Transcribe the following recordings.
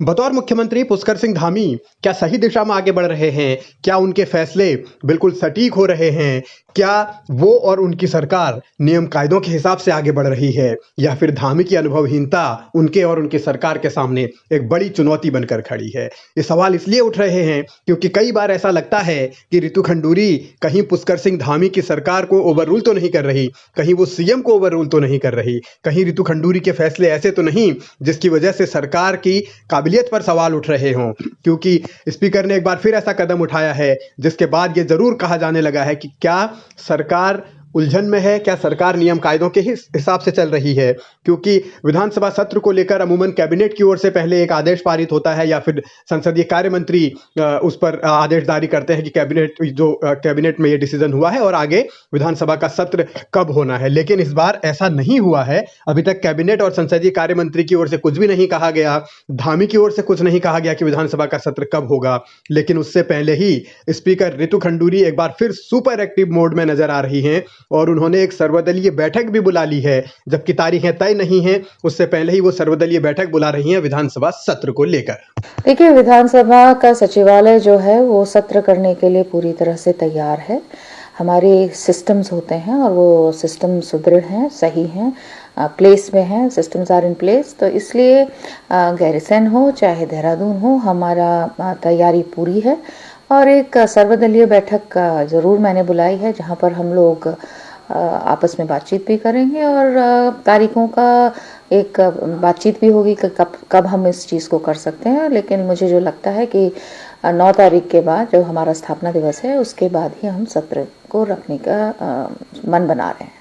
बतौर मुख्यमंत्री पुष्कर सिंह धामी क्या सही दिशा में आगे बढ़ रहे हैं? क्या उनके फैसले बिल्कुल सटीक हो रहे हैं? क्या वो और उनकी सरकार नियम कायदों के हिसाब से आगे बढ़ रही है, या फिर धामी की अनुभवहीनता उनके और उनकी सरकार के सामने एक बड़ी चुनौती बनकर खड़ी है? ये सवाल इसलिए उठ रहे हैं क्योंकि कई बार ऐसा लगता है कि रितु खंडूरी कहीं पुष्कर सिंह धामी की सरकार को ओवररूल तो नहीं कर रही, कहीं वो सीएम को ओवररूल तो नहीं कर रही, कहीं रितु खंडूरी के फैसले ऐसे तो नहीं जिसकी वजह से सरकार की काबिलियत पर सवाल उठ रहे हों। क्योंकि स्पीकर ने एक बार फिर ऐसा कदम उठाया है जिसके बाद ये जरूर कहा जाने लगा है कि क्या सरकार उलझन में है, क्या सरकार नियम कायदों के हिसाब से चल रही है। क्योंकि विधानसभा सत्र को लेकर अमूमन कैबिनेट की ओर से पहले एक आदेश पारित होता है या फिर संसदीय कार्य मंत्री उस पर आदेश जारी करते हैं कि कैबिनेट में ये डिसीजन हुआ है और आगे विधानसभा का सत्र कब होना है। लेकिन इस बार ऐसा नहीं हुआ है। अभी तक कैबिनेट और संसदीय कार्य मंत्री की ओर से कुछ भी नहीं कहा गया, धामी की ओर से कुछ नहीं कहा गया कि विधानसभा का सत्र कब होगा। लेकिन उससे पहले ही स्पीकर रितु खंडूरी एक बार फिर सुपर एक्टिव मोड में नजर आ रही हैं और उन्होंने एक सर्वदलीय बैठक भी बुला ली है, जबकि तारीखें तय नहीं हैं। उससे पहले ही वो सर्वदलीय बैठक बुला रही हैं विधानसभा सत्र को लेकर। देखिए, विधानसभा का सचिवालय जो है वो सत्र करने के लिए पूरी तरह से तैयार है। हमारे सिस्टम्स होते हैं और वो सिस्टम सुदृढ़ हैं, सही हैं, प्लेस में हैं, सिस्टम्स आर इन प्लेस। तो इसलिए गैरिसन हो चाहे देहरादून हो, हमारा तैयारी पूरी है। और एक सर्वदलीय बैठक ज़रूर मैंने बुलाई है जहाँ पर हम लोग आपस में बातचीत भी करेंगे और तारीखों का एक बातचीत भी होगी कि कब हम इस चीज़ को कर सकते हैं। लेकिन मुझे जो लगता है कि 9 तारीख के बाद, जो हमारा स्थापना दिवस है, उसके बाद ही हम सत्र को रखने का मन बना रहे हैं।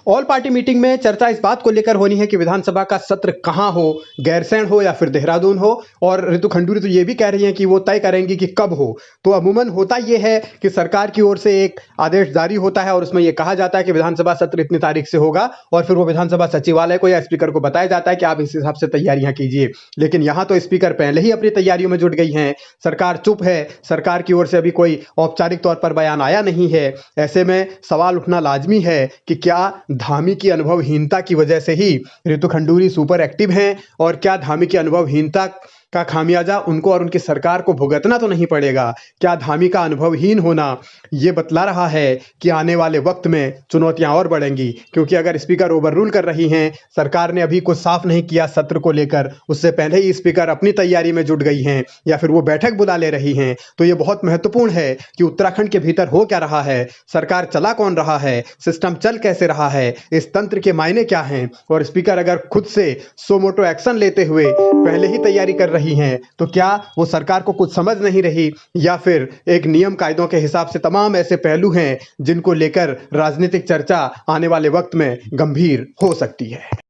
ऑल पार्टी मीटिंग में चर्चा इस बात को लेकर होनी है कि विधानसभा का सत्र कहां हो, गैरसैंण हो या फिर देहरादून हो। और रितु खंडूरी तो ये भी कह रही हैं कि वो तय करेंगी कि कब हो। तो अमूमन होता ये है कि सरकार की ओर से एक आदेश जारी होता है और उसमें यह कहा जाता है कि विधानसभा सत्र इतनी तारीख से होगा और फिर वो विधानसभा सचिवालय को या स्पीकर को बताया जाता है कि आप इस हिसाब से तैयारियां कीजिए। लेकिन यहाँ तो स्पीकर पहले ही अपनी तैयारियों में जुट गई हैं, सरकार चुप है, सरकार की ओर से अभी कोई औपचारिक तौर पर बयान आया नहीं है। ऐसे में सवाल उठना लाजमी है कि क्या धामी की अनुभवहीनता की वजह से ही रितु खंडूरी सुपर एक्टिव हैं, और क्या धामी की अनुभवहीनता का खामियाजा उनको और उनकी सरकार को भुगतना तो नहीं पड़ेगा। क्या धामी का अनुभवहीन होना ये बतला रहा है कि आने वाले वक्त में चुनौतियां और बढ़ेंगी। क्योंकि अगर स्पीकर ओवररूल कर रही हैं, सरकार ने अभी कुछ साफ नहीं किया सत्र को लेकर, उससे पहले ही स्पीकर अपनी तैयारी में जुट गई हैं या फिर वो बैठक बुला ले रही हैं, तो ये बहुत महत्वपूर्ण है कि उत्तराखंड के भीतर हो क्या रहा है, सरकार चला कौन रहा है, सिस्टम चल कैसे रहा है, इस तंत्र के मायने क्या हैं। और स्पीकर अगर खुद से सो मोटो एक्शन लेते हुए पहले ही तैयारी कर रही हैं, तो क्या वो सरकार को कुछ समझ नहीं रही, या फिर एक नियम कायदों के हिसाब से तमाम ऐसे पहलू हैं जिनको लेकर राजनीतिक चर्चा आने वाले वक्त में गंभीर हो सकती है।